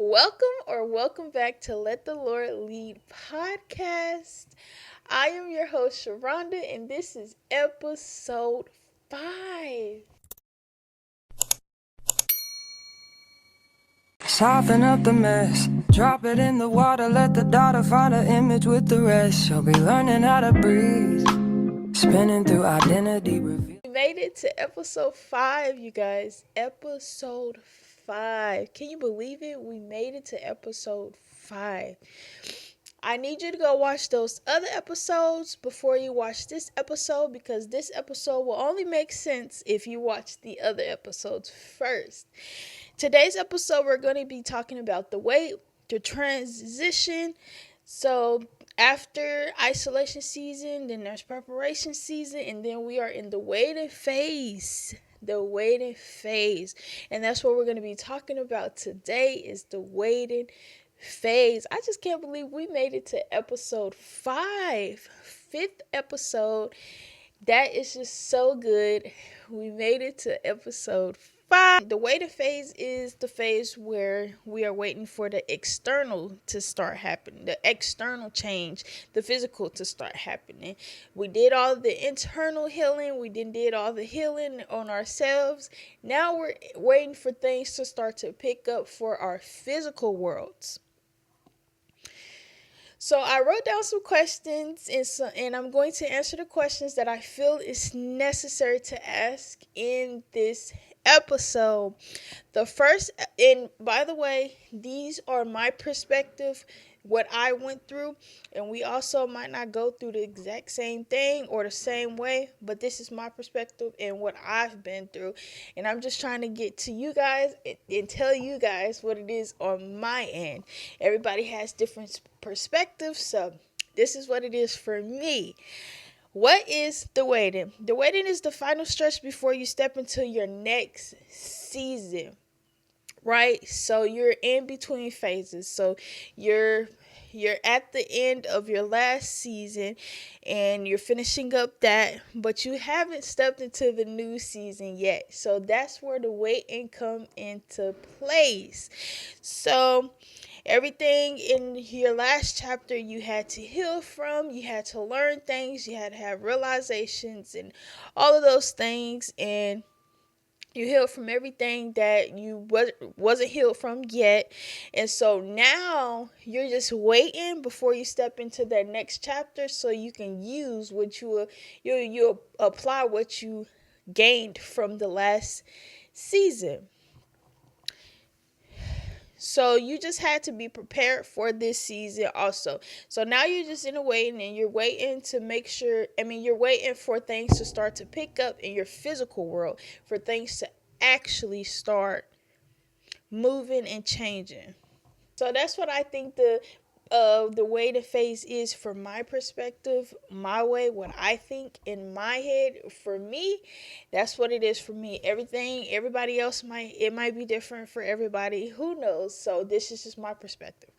Welcome back to Let the Lord Lead podcast. I am your host, Sharonda, and this is episode 5. Soften up the mess, drop it in the water, let the daughter find her image with the rest. She'll be learning how to breathe, spinning through identity reveal. We made it to episode 5, you guys. Episode 5. Can you believe it? We made it to episode 5. I need you to go watch those other episodes before you watch this episode because this episode will only make sense if you watch the other episodes first. Today's episode, we're going to be talking about the wait, the transition. So, after isolation season, then there's preparation season, and then we are in the waiting phase. The waiting phase. And that's what we're going to be talking about today is the waiting phase. I just can't believe we made it to episode 5. 5th episode. That is just so good. We made it to episode 5. The waiting phase is the phase where we are waiting for the external to start happening, the external change, the physical to start happening. We did all the internal healing. We did all the healing on ourselves. Now we're waiting for things to start to pick up for our physical worlds. So I wrote down some questions and I'm going to answer the questions that I feel is necessary to ask in this episode. The first, and by the way, these are my perspective, what I went through, and we also might not go through the exact same thing or the same way, but this is my perspective and what I've been through, and I'm just trying to get to you guys and tell you guys what it is on my end. Everybody has different perspectives, so this is what it is for me. What is the waiting? The waiting is the final stretch before you step into your next season, right? So you're in between phases. So you're at the end of your last season and you're finishing up that, but you haven't stepped into the new season yet. So that's where the waiting come into place. So everything in your last chapter you had to heal from, you had to learn things, you had to have realizations and all of those things, and you healed from everything that you wasn't healed from yet. And so now you're just waiting before you step into that next chapter so you can use what you apply what you gained from the last season. So you just had to be prepared for this season also. So now you're just in a waiting and you're waiting to make sure, you're waiting for things to start to pick up in your physical world, for things to actually start moving and changing. So that's what I think the way the phase is from my perspective, my way, what I think in my head. For me, that's what it is for me. Everybody else might be different for everybody. Who knows? So this is just my perspective.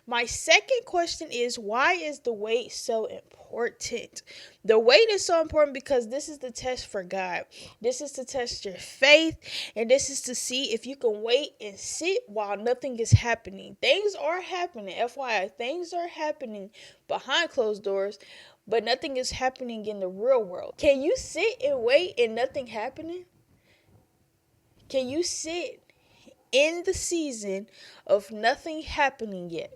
My second question is, why is the wait so important? The wait is so important because this is the test for God. This is to test your faith, and this is to see if you can wait and sit while nothing is happening. Things are happening, FYI. Things are happening behind closed doors, but nothing is happening in the real world. Can you sit and wait and nothing happening? Can you sit in the season of nothing happening yet?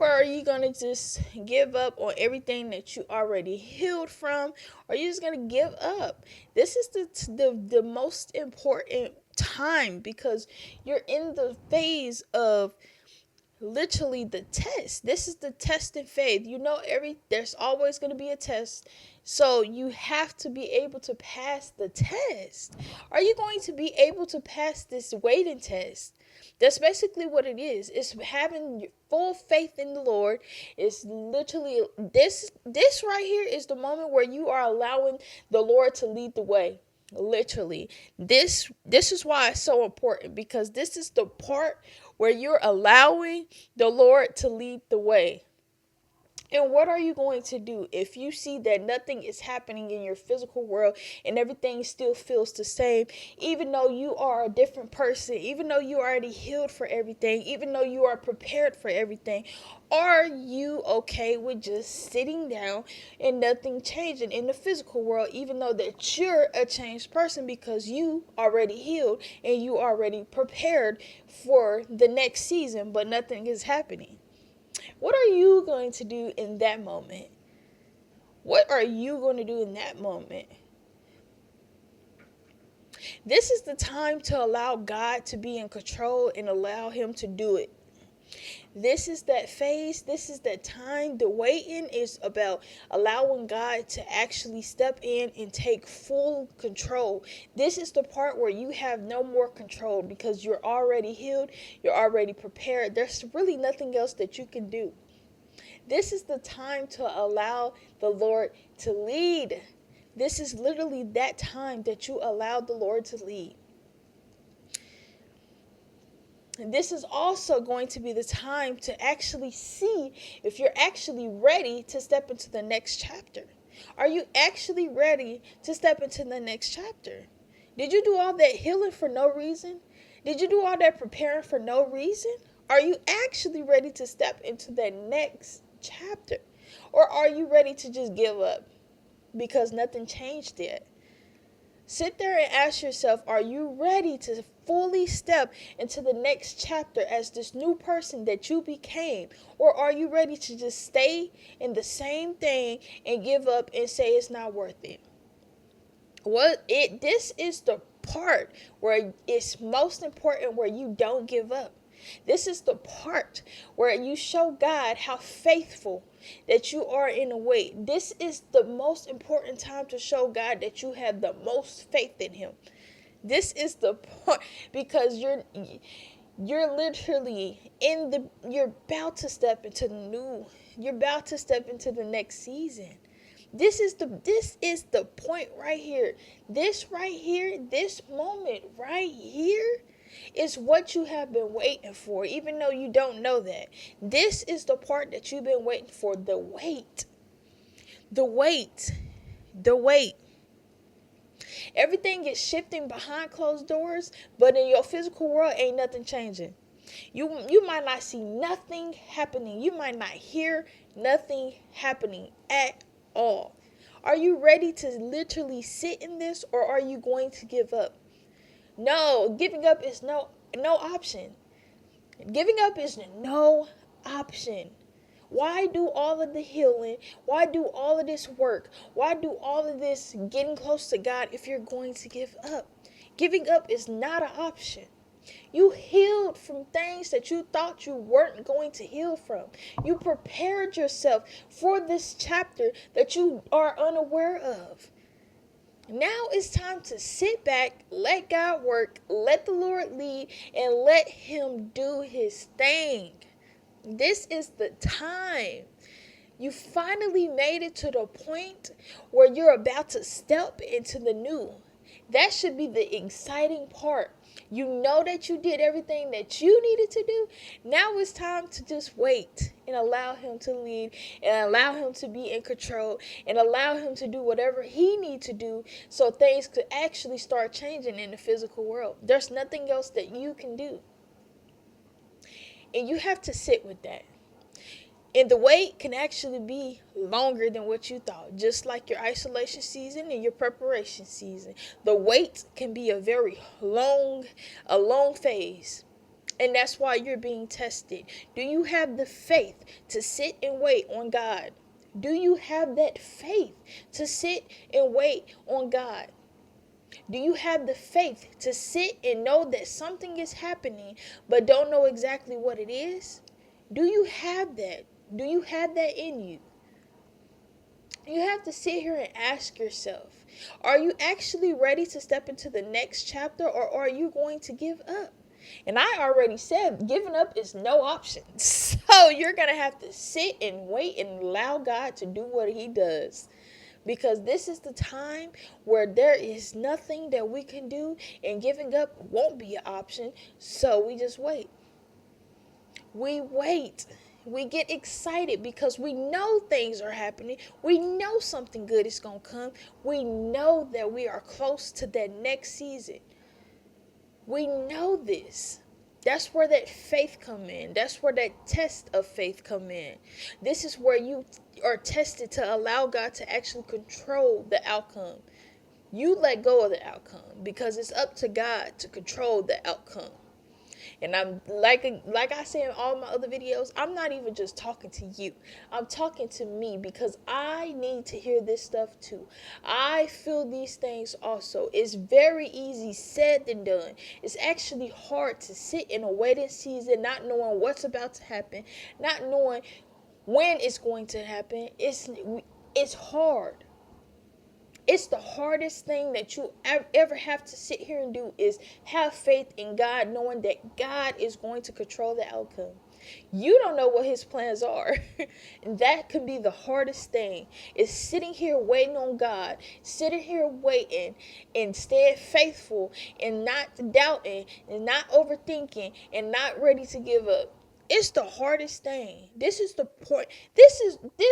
Or are you going to just give up on everything that you already healed from? Or are you just going to give up? This is the most important time because you're in the phase of literally the test. This is the test in faith. There's always going to be a test. So you have to be able to pass the test. Are you going to be able to pass this waiting test? That's basically what it is. It's having full faith in the Lord. It's literally this right here is the moment where you are allowing the Lord to lead the way. Literally. This is why it's so important, because this is the part where you're allowing the Lord to lead the way. And what are you going to do if you see that nothing is happening in your physical world and everything still feels the same, even though you are a different person, even though you are already healed for everything, even though you are prepared for everything? Are you okay with just sitting down and nothing changing in the physical world, even though that you're a changed person because you already healed and you already prepared for the next season, but nothing is happening? What are you going to do in that moment? What are you going to do in that moment? This is the time to allow God to be in control and allow Him to do it. This is that phase. This is that time. The waiting is about allowing God to actually step in and take full control. This is the part where you have no more control because you're already healed. You're already prepared. There's really nothing else that you can do. This is the time to allow the Lord to lead. This is literally that time that you allow the Lord to lead. And this is also going to be the time to actually see if you're actually ready to step into the next chapter. Are you actually ready to step into the next chapter? Did you do all that healing for no reason? Did you do all that preparing for no reason? Are you actually ready to step into that next chapter? Or are you ready to just give up because nothing changed yet? Sit there and ask yourself, are you ready to fully step into the next chapter as this new person that you became? Or are you ready to just stay in the same thing and give up and say it's not worth it? This is the part where it's most important, where you don't give up. This is the part where you show God how faithful that you are in a way. This is the most important time to show God that you have the most faith in Him. This is the part because you're literally you're about to step into the new. You're about to step into the next season. This is the point right here. This right here, this moment right here is what you have been waiting for, even though you don't know that. This is the part that you've been waiting for. The wait. The wait. The wait. Everything is shifting behind closed doors, but in your physical world ain't nothing changing. You might not see nothing happening. You might not hear nothing happening at all. Are you ready to literally sit in this, or are you going to give up? No, giving up is no option. Giving up is no option. Why do all of the healing? Why do all of this work? Why do all of this getting close to God if you're going to give up? Giving up is not an option. You healed from things that you thought you weren't going to heal from. You prepared yourself for this chapter that you are unaware of. Now it's time to sit back, let God work, let the Lord lead, and let Him do His thing. This is the time. You finally made it to the point where you're about to step into the new. That should be the exciting part. You know that you did everything that you needed to do. Now it's time to just wait and allow Him to lead and allow Him to be in control and allow Him to do whatever He needs to do so things could actually start changing in the physical world. There's nothing else that you can do. And you have to sit with that. And the wait can actually be longer than what you thought. Just like your isolation season and your preparation season. The wait can be a long phase. And that's why you're being tested. Do you have the faith to sit and wait on God? Do you have that faith to sit and wait on God? Do you have the faith to sit and know that something is happening but don't know exactly what it is? Do you have that? Do you have that in you? You have to sit here and ask yourself, are you actually ready to step into the next chapter, or are you going to give up? And I already said giving up is no option. So you're going to have to sit and wait and allow God to do what He does. Because this is the time where there is nothing that we can do, and giving up won't be an option. So we just wait. We wait. We get excited because we know things are happening. We know something good is going to come. We know that we are close to that next season. We know this. That's where that faith come in. That's where that test of faith come in. This is where you are tested to allow God to actually control the outcome. You let go of the outcome because it's up to God to control the outcome. And I'm like I say in all my other videos, I'm not even just talking to you. I'm talking to me because I need to hear this stuff too. I feel these things also. It's very easy said than done. It's actually hard to sit in a waiting season, not knowing what's about to happen, not knowing when it's going to happen. It's hard. It's the hardest thing that you ever have to sit here and do is have faith in God, knowing that God is going to control the outcome. You don't know what his plans are. And that could be the hardest thing, is sitting here waiting on God, sitting here waiting and staying faithful and not doubting and not overthinking and not ready to give up. It's the hardest thing. This is the point. This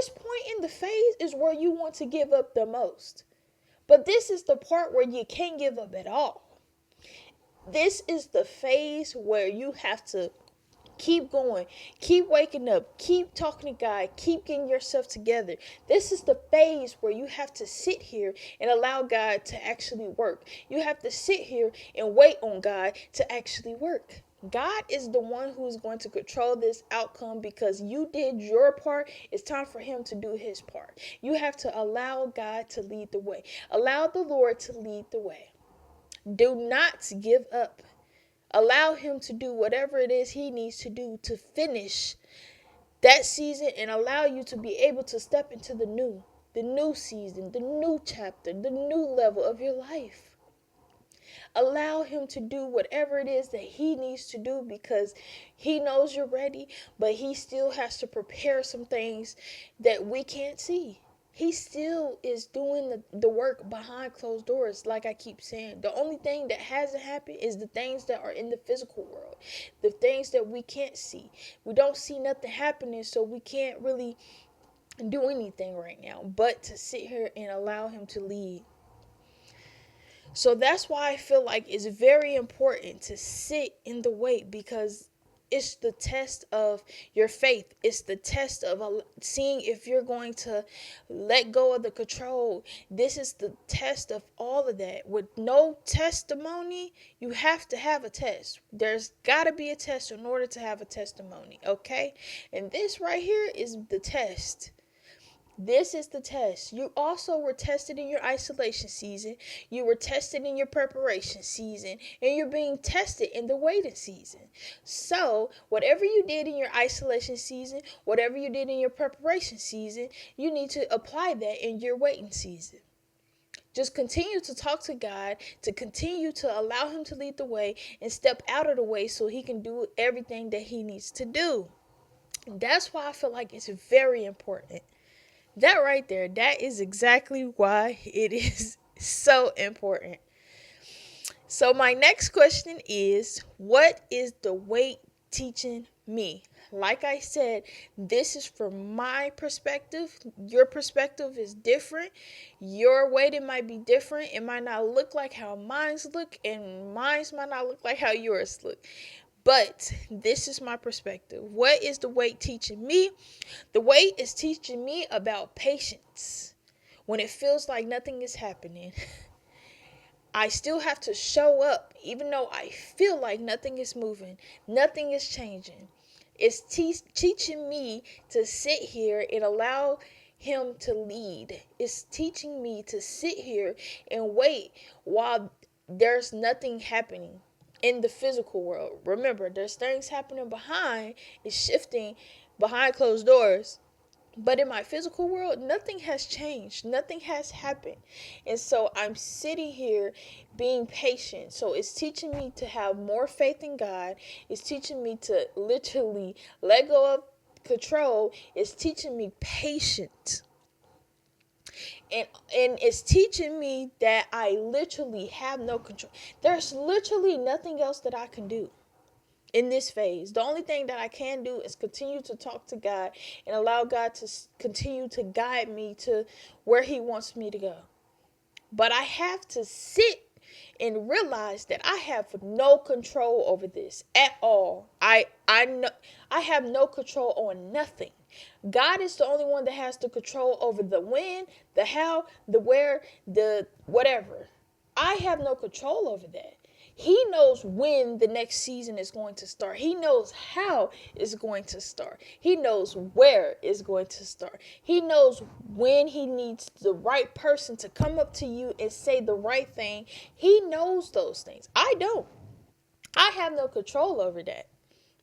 point in the phase is where you want to give up the most. But this is the part where you can't give up at all. This is the phase where you have to keep going, keep waking up, keep talking to God, keep getting yourself together. This is the phase where you have to sit here and allow God to actually work. You have to sit here and wait on God to actually work. God is the one who's going to control this outcome because you did your part. It's time for him to do his part. You have to allow God to lead the way. Allow the Lord to lead the way. Do not give up. Allow him to do whatever it is he needs to do to finish that season and allow you to be able to step into the new season, the new chapter, the new level of your life. Allow him to do whatever it is that he needs to do because he knows you're ready, but he still has to prepare some things that we can't see. He still is doing the work behind closed doors, like I keep saying. The only thing that hasn't happened is the things that are in the physical world, the things that we can't see. We don't see nothing happening, so we can't really do anything right now but to sit here and allow him to lead. So that's why I feel like it's very important to sit in the wait because it's the test of your faith. It's the test of seeing if you're going to let go of the control. This is the test of all of that. With no testimony, you have to have a test. There's got to be a test in order to have a testimony, okay? And this right here is the test. This is the test. You also were tested in your isolation season. You were tested in your preparation season. And you're being tested in the waiting season. So, whatever you did in your isolation season, whatever you did in your preparation season, you need to apply that in your waiting season. Just continue to talk to God, to continue to allow him to lead the way and step out of the way so he can do everything that he needs to do. And that's why I feel like it's very important. That right there, that is exactly why it is so important. So, my next question is, what is the wait teaching me? Like I said, this is from my perspective. Your perspective is different. Your waiting might be different. It might not look like how mine's look, and mine's might not look like how yours look. But this is my perspective. What is the wait teaching me? The wait is teaching me about patience. When it feels like nothing is happening, I still have to show up, even though I feel like nothing is moving, nothing is changing. It's teaching me to sit here and allow him to lead. It's teaching me to sit here and wait while there's nothing happening in the physical world. Remember, there's things happening behind, it's shifting behind closed doors. But in my physical world, nothing has changed. Nothing has happened. And so I'm sitting here being patient. So it's teaching me to have more faith in God. It's teaching me to literally let go of control. It's teaching me patience. And it's teaching me that I literally have no control. There's literally nothing else that I can do. in this phase. The only thing that I can do is continue to talk to God and allow God to continue to guide me to where He wants me to go. But I have to sit and realize that I have no control over this at all. I know I have no control on nothing. God is the only one that has the control over the when, the how, the where, the whatever. I have no control over that. He knows when the next season is going to start. He knows how it's going to start. He knows where it's going to start. He knows when he needs the right person to come up to you and say the right thing. He knows those things. I don't. I have no control over that.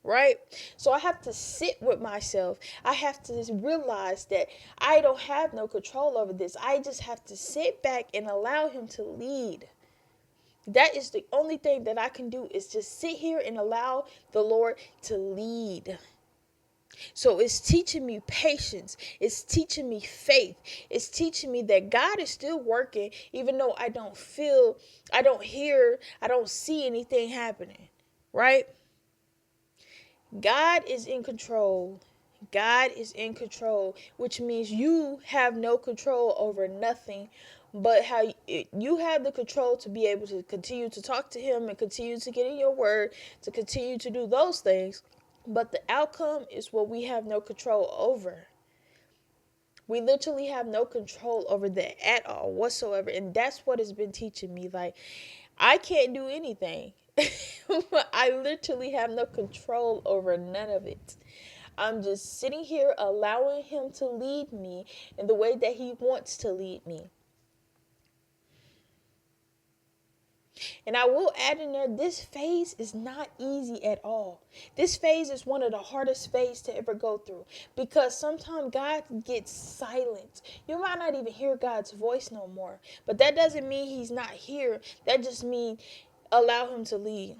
Right? So I have to sit with myself. I have to realize that I don't have no control over this. I just have to sit back and allow him to lead. That is the only thing that I can do, is just sit here and allow the Lord to lead. So it's teaching me patience. It's teaching me faith. It's teaching me that God is still working, even though I don't feel, I don't hear, I don't see anything happening. Right? God is in control. God is in control, which means you have no control over nothing, but how you have the control to be able to continue to talk to him and continue to get in your word, to continue to do those things. But the outcome is what we have no control over. We literally have no control over that at all whatsoever. And that's what has been teaching me. Like, I can't do anything. I literally have no control over none of it. I'm just sitting here allowing him to lead me in the way that he wants to lead me. And I will add in there, this phase is not easy at all. This phase is one of the hardest phases to ever go through, because sometimes God gets silent. You might not even hear God's voice no more. But that doesn't mean he's not here. That just means allow him to lead.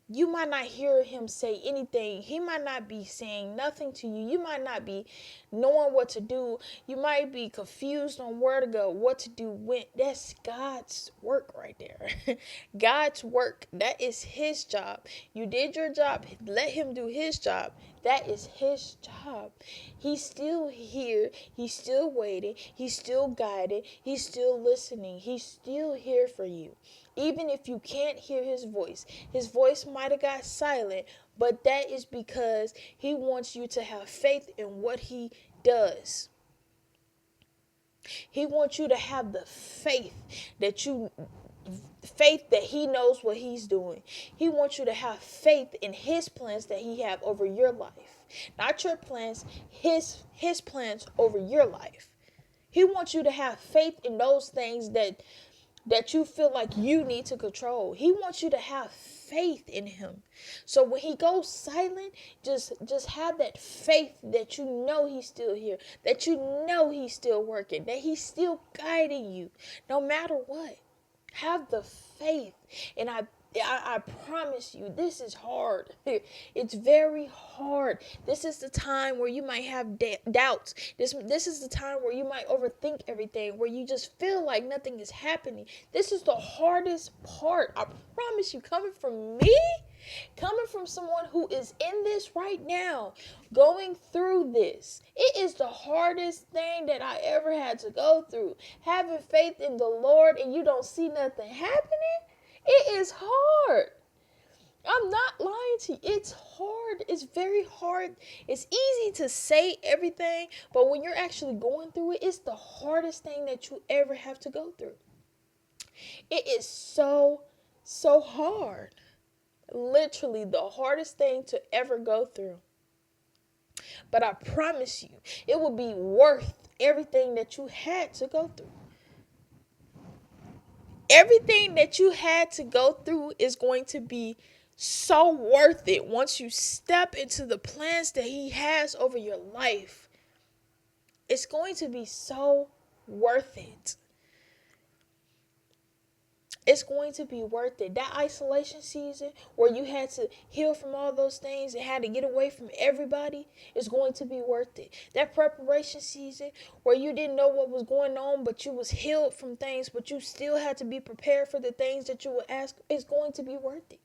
You might not hear him say anything. He might not be saying nothing to you. You might not be knowing what to do. You might be confused on where to go, what to do, when. That's God's work right there. God's work. That is his job. You did your job. Let him do his job. That is his job. He's still here. He's still waiting. He's still guiding. He's still listening. He's still here for you. Even if you can't hear his voice might have got silent, but that is because he wants you to have faith in what he does. He wants you to have the faith that he knows what he's doing. He wants you to have faith in his plans that he have over your life. Not your plans, his plans over your life. He wants you to have faith in those things that you feel like you need to control. He wants you to have faith in him. So when he goes silent, just have that faith that you know he's still here, that you know he's still working, that he's still guiding you no matter what. Have the faith. And I promise you, this is hard. It's very hard. This is the time where you might have doubts. This is the time where you might overthink everything, where you just feel like nothing is happening. This is the hardest part. I promise you, coming from me, coming from someone who is in this right now, going through this, it is the hardest thing that I ever had to go through. Having faith in the Lord and you don't see nothing happening, it is hard. I'm not lying to you. It's hard. It's very hard. It's easy to say everything, but when you're actually going through it, it's the hardest thing that you ever have to go through. It is so hard. Literally the hardest thing to ever go through. But I promise you, it will be worth everything that you had to go through. Everything that you had to go through is going to be so worth it once you step into the plans that he has over your life. It's going to be so worth it. It's going to be worth it. That isolation season where you had to heal from all those things and had to get away from everybody is going to be worth it. That preparation season where you didn't know what was going on, but you was healed from things, but you still had to be prepared for the things that you would ask, is going to be worth it.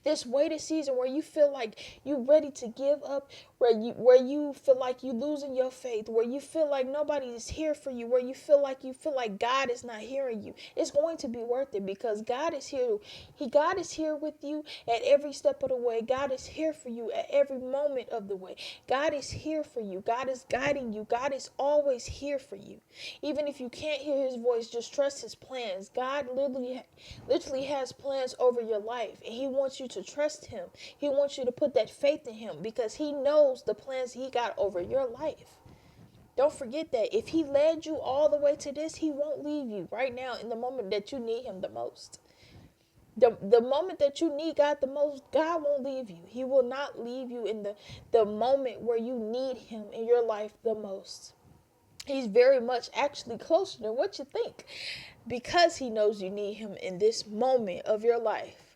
This waiting season where you feel like you ready to give up, where you feel like you losing your faith, where you feel like nobody is here for you, where you feel like God is not hearing you, it's going to be worth it, because God is here. God is here with you at every step of the way. God is here for you at every moment of the way. God is here for you. God is guiding you. God is always here for you. Even if you can't hear his voice, just trust his plans. God literally has plans over your life, and he wants you to trust him. He wants you to put that faith in him, because he knows the plans he got over your life. Don't forget that if he led you all the way to this, he won't leave you right now in the moment that you need him the most. The moment that you need God the most, God won't leave you. He will not leave you in the moment where you need him in your life the most. He's very much actually closer than what you think, because he knows you need him in this moment of your life.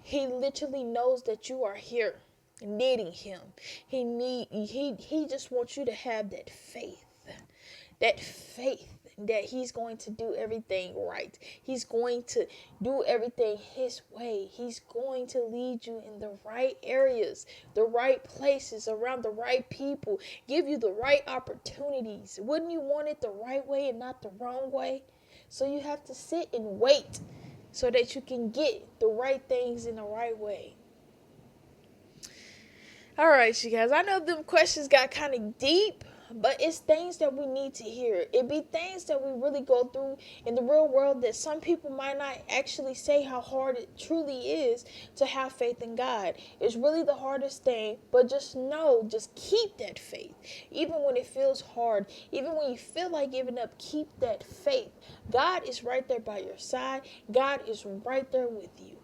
He literally knows that you are here needing him. He just wants you to have that faith. That faith that he's going to do everything right. He's going to do everything his way. He's going to lead you in the right areas, the right places, around the right people, give you the right opportunities. Wouldn't you want it the right way and not the wrong way? So you have to sit and wait so that you can get the right things in the right way. All right, you guys. I know them questions got kind of deep, but it's things that we need to hear. It be things that we really go through in the real world that some people might not actually say how hard it truly is to have faith in God. It's really the hardest thing, but just know, just keep that faith. Even when it feels hard, even when you feel like giving up, keep that faith. God is right there by your side. God is right there with you.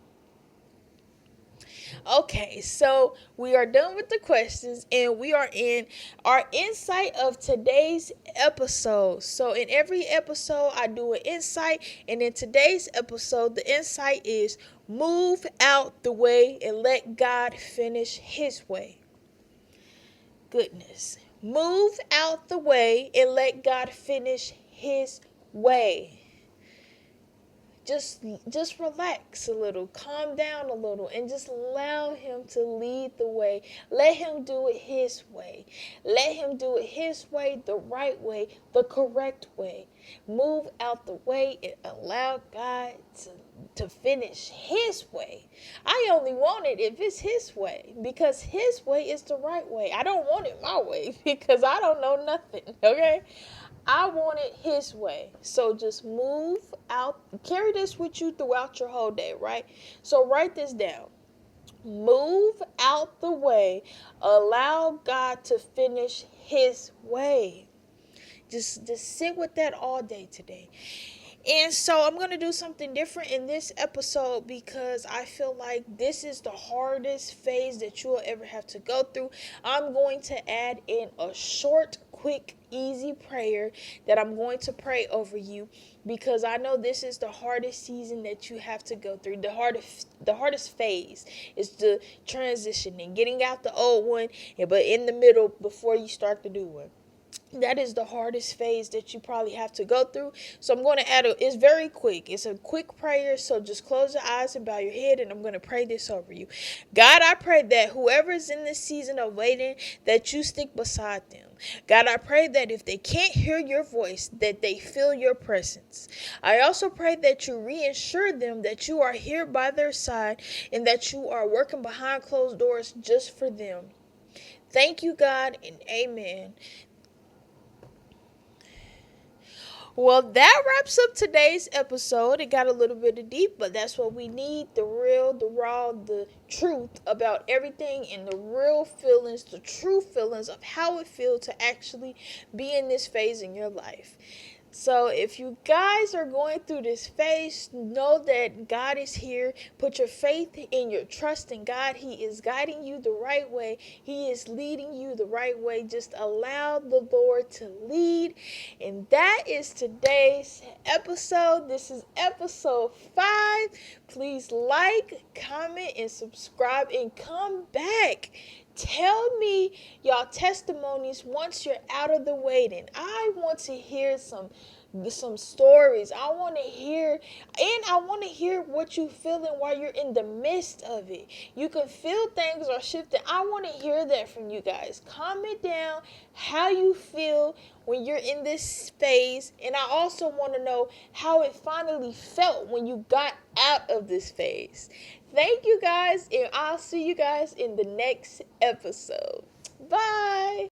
Okay, so we are done with the questions, and we are in our insight of today's episode. So in every episode I do an insight, and in today's episode the insight is move out the way and let God finish his way. Goodness. Move out the way and let God finish his way. just relax a little, calm down a little, and just allow him to lead the way. Let him do it his way. Let him do it his way, the right way, the correct way. Move out the way and allow God to finish his way. I only want it if it's his way, because his way is the right way. I don't want it my way because I don't know nothing, okay? I want it his way. So just move out. Carry this with you throughout your whole day, right? So write this down. Move out the way. Allow God to finish his way. Just sit with that all day today. And so I'm going to do something different in this episode, because I feel like this is the hardest phase that you'll ever have to go through. I'm going to add in a short, quick, easy prayer that I'm going to pray over you, because I know this is the hardest season that you have to go through. The hardest phase is the transitioning, getting out the old one, but in the middle before you start the new one. That is the hardest phase that you probably have to go through. So I'm going to it's very quick. It's a quick prayer. So just close your eyes and bow your head, and I'm going to pray this over you. God, I pray that whoever is in this season of waiting, that you stick beside them. God, I pray that if they can't hear your voice, that they feel your presence. I also pray that you reassure them that you are here by their side, and that you are working behind closed doors just for them. Thank you, God, and amen. Well, that wraps up today's episode. It got a little bit of deep, but that's what we need. The real, the raw, the truth about everything, and the real feelings, the true feelings of how it feels to actually be in this phase in your life. So if you guys are going through this phase, know that God is here. Put your faith and your trust in God. He is guiding you the right way. He is leading you the right way. Just allow the Lord to lead. And that is today's episode. This is episode 5. Please like, comment, and subscribe, and come back. Tell me y'all testimonies once you're out of the waiting. I want to hear some some stories. I want to hear, and I want to hear what you feeling while you're in the midst of it. You can feel things are shifting. I want to hear that from you guys. Comment down how you feel when you're in this phase, and I also want to know how it finally felt when you got out of this phase. Thank you guys, and I'll see you guys in the next episode. Bye.